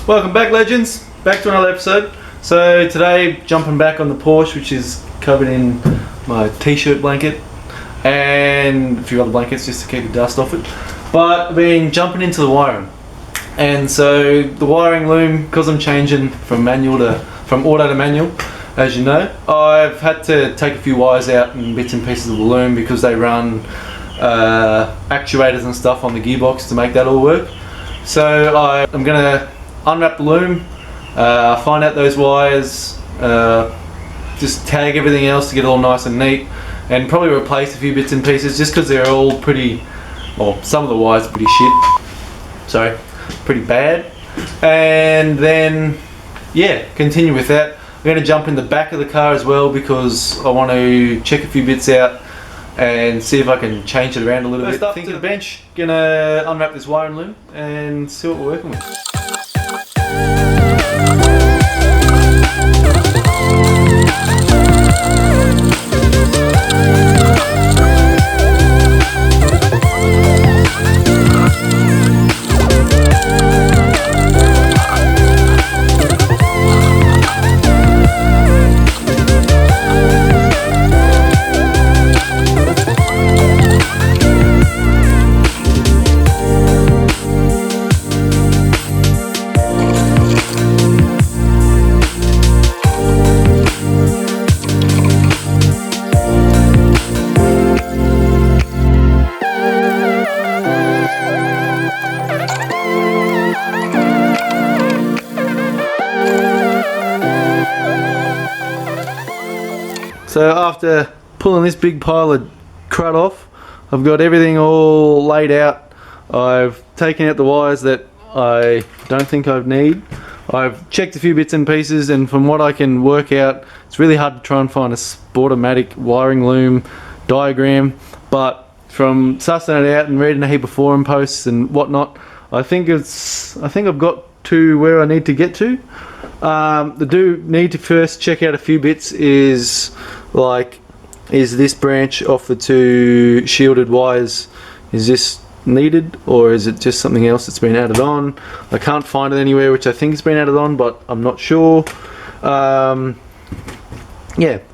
Welcome back, legends. Back to another episode. So today, jumping back on the Porsche, which is covered in my t-shirt blanket and a few other blankets just to keep the dust off it. But I've been jumping into the wiring, and so the wiring loom, because I'm changing from auto to manual, as you know, I've had to take a few wires out and bits and pieces of the loom because they run actuators and stuff on the gearbox to make that all work. So I'm gonna unwrap the loom, find out those wires, just tag everything else to get it all nice and neat, and probably replace a few bits and pieces just because they're all pretty, well, some of the wires are pretty shit, sorry, pretty bad. And then, yeah, continue with that. I'm going to jump in the back of the car as well because I want to check a few bits out and see if I can change it around a little bit. First up to the bench, gonna unwrap this wiring loom and see what we're working with. So after pulling this big pile of crud off, I've got everything all laid out. I've taken out the wires that I don't think I need. I've checked a few bits and pieces, and from what I can work out, it's really hard to try and find a Sportomatic wiring loom diagram, but from sussing it out and reading a heap of forum posts and whatnot, I think I've got to where I need to get to. The do need to first check out a few bits is this branch off the two shielded wires, is this needed or is it just something else that's been added on? I can't find it anywhere, which I think it's been added on, but I'm not sure. Yeah,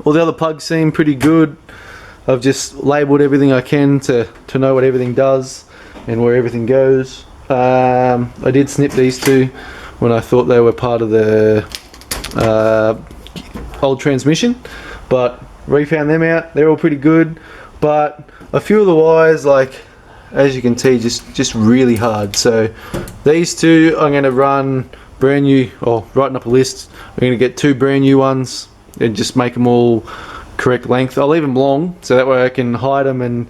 all the other plugs seem pretty good. I've just labelled everything I can to know what everything does and where everything goes. I did snip these two when I thought they were part of the old transmission, but refound them out. They're all pretty good, but a few of the wires, like as you can see, just really hard. So these two I'm going to run brand new, or writing up a list. I'm going to get two brand new ones and just make them all correct length. I'll leave them long so that way I can hide them and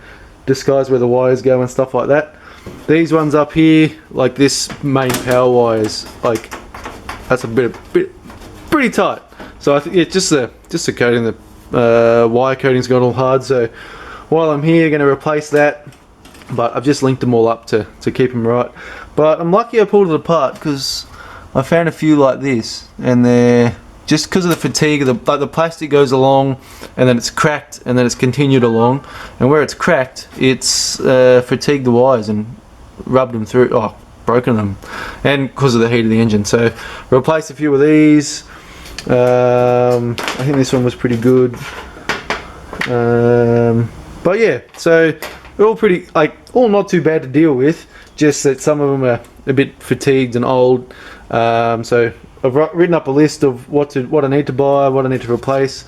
disguise where the wires go and stuff like that. These ones up here, like this main power wires, like that's a bit pretty tight. So I think it's just the coating, the wire coating's got all hard. So while I'm here, going to replace that. But I've just linked them all up to keep them right. But I'm lucky I pulled it apart because I found a few like this, and they're just because of the fatigue. Like the plastic goes along, and then it's cracked, and then it's continued along, and where it's cracked, it's fatigued the wires and rubbed them through. Oh, broken them, and because of the heat of the engine. So replace a few of these. I think this one was pretty good. But yeah, so they're all pretty, all not too bad to deal with. Just that some of them are a bit fatigued and old. So I've written up a list of what I need to buy, what I need to replace.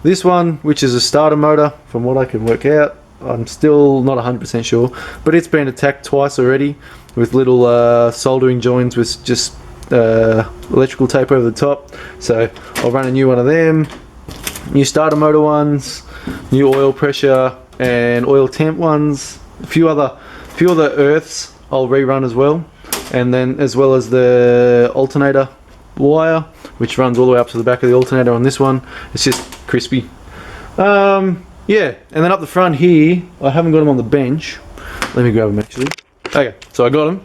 This one, which is a starter motor, from what I can work out, I'm still not 100% sure, but it's been attacked twice already with little soldering joints with just electrical tape over the top. So I'll run a new one of them, new starter motor ones, new oil pressure and oil temp ones, a few other earths I'll rerun as well, and then as well as the alternator wire, which runs all the way up to the back of the alternator on this one. It's just crispy. Yeah, and then up the front here, I haven't got them on the bench. Let me grab them actually. Okay, so I got them.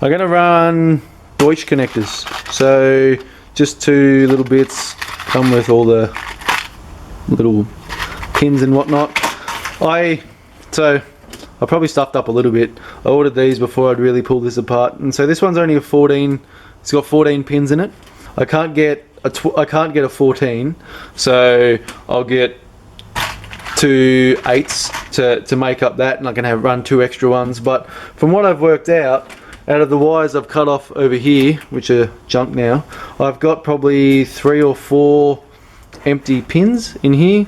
I'm gonna run Deutsch connectors. So just two little bits, come with all the little pins and whatnot. So I probably stuffed up a little bit. I ordered these before I'd really pull this apart, and so this one's only a 14 It's got 14 pins in it. I can't get a 14, so I'll get 2 8s to make up that, and I can run 2 extra ones. But from what I've worked out of the wires I've cut off over here, which are junk now, I've got probably 3 or 4 empty pins in here.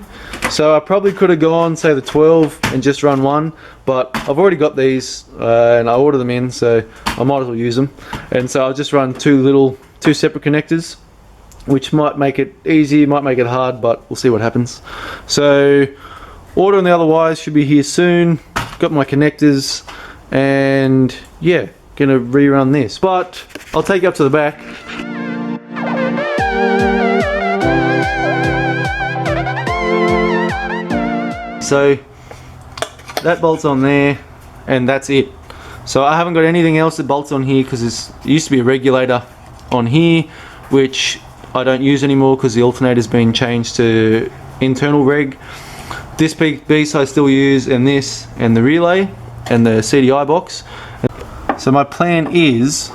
So I probably could have gone, say, the 12 and just run one, but I've already got these and I ordered them in, so I might as well use them. And so I'll just run 2 separate connectors, which might make it easy, might make it hard, but we'll see what happens. So ordering the other wires should be here soon. Got my connectors, and yeah, gonna rerun this, but I'll take you up to the back. So that bolts on there, and that's it. So I haven't got anything else that bolts on here, because it used to be a regulator on here, which I don't use anymore because the alternator's been changed to internal reg. This piece I still use, and this, and the relay, and the CDI box. So my plan is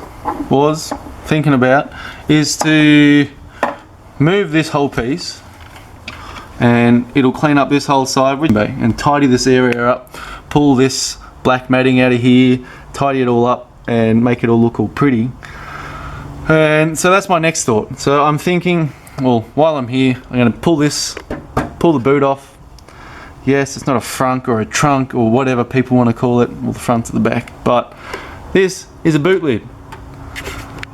to move this whole piece, and it'll clean up this whole side and tidy this area up, pull this black matting out of here, tidy it all up, and make it all look all pretty. And so that's my next thought. So I'm thinking, well, while I'm here, I'm going to pull the boot off. Yes, it's not a frunk or a trunk or whatever people want to call it, or the front to the back, but this is a boot lid,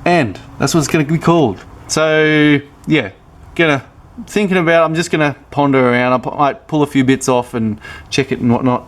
and that's what it's going to be called. So yeah, I'm just gonna ponder around. I might pull a few bits off and check it and whatnot.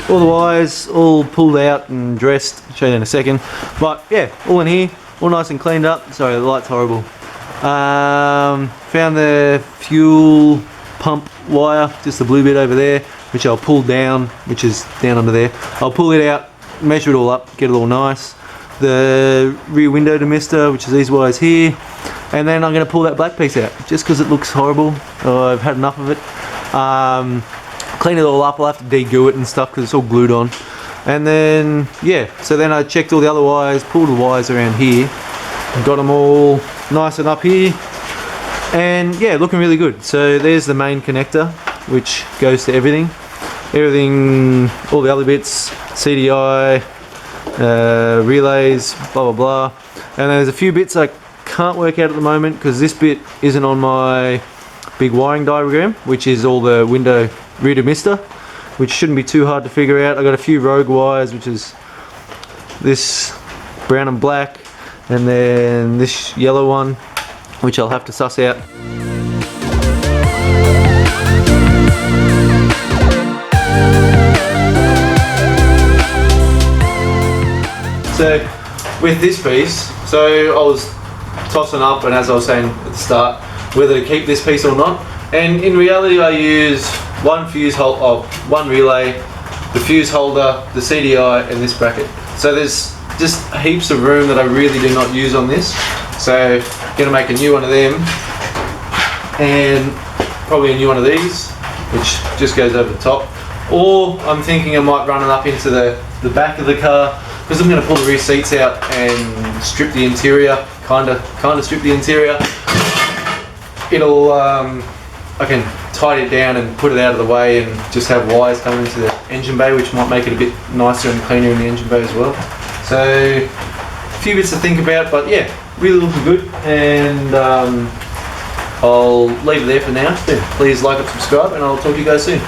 All the wires all pulled out and dressed, I'll show you in a second. But yeah, all in here, all nice and cleaned up. Sorry, the light's horrible. Found the fuel pump wire, just the blue bit over there, which I'll pull down, which is down under there. I'll pull it out, measure it all up, get it all nice. The rear window demister, which is these wires here. And then I'm going to pull that black piece out, just because it looks horrible. I've had enough of it. Clean it all up. I'll have to de-glue it and stuff because it's all glued on. And then yeah, so then I checked all the other wires, pulled the wires around here, got them all nice and up here, and yeah, looking really good. So there's the main connector, which goes to everything, all the other bits, CDI, relays, blah blah blah. And there's a few bits I can't work out at the moment because this bit isn't on my big wiring diagram, which is all the window rear demister, which shouldn't be too hard to figure out. I got a few rogue wires, which is this brown and black, and then this yellow one, which I'll have to suss out. So with this piece, so I was tossing up, and as I was saying at the start, whether to keep this piece or not. And in reality, I use one relay, the fuse holder, the CDI, and this bracket. So there's just heaps of room that I really do not use on this. So I'm gonna make a new one of them, and probably a new one of these, which just goes over the top. Or I'm thinking I might run it up into the back of the car, because I'm gonna pull the rear seats out and strip the interior, kinda strip the interior. It'll I can tidy it down and put it out of the way, and just have wires coming into the engine bay, which might make it a bit nicer and cleaner in the engine bay as well. So a few bits to think about, but yeah, really looking good. And I'll leave it there for now. Please like and subscribe, and I'll talk to you guys soon.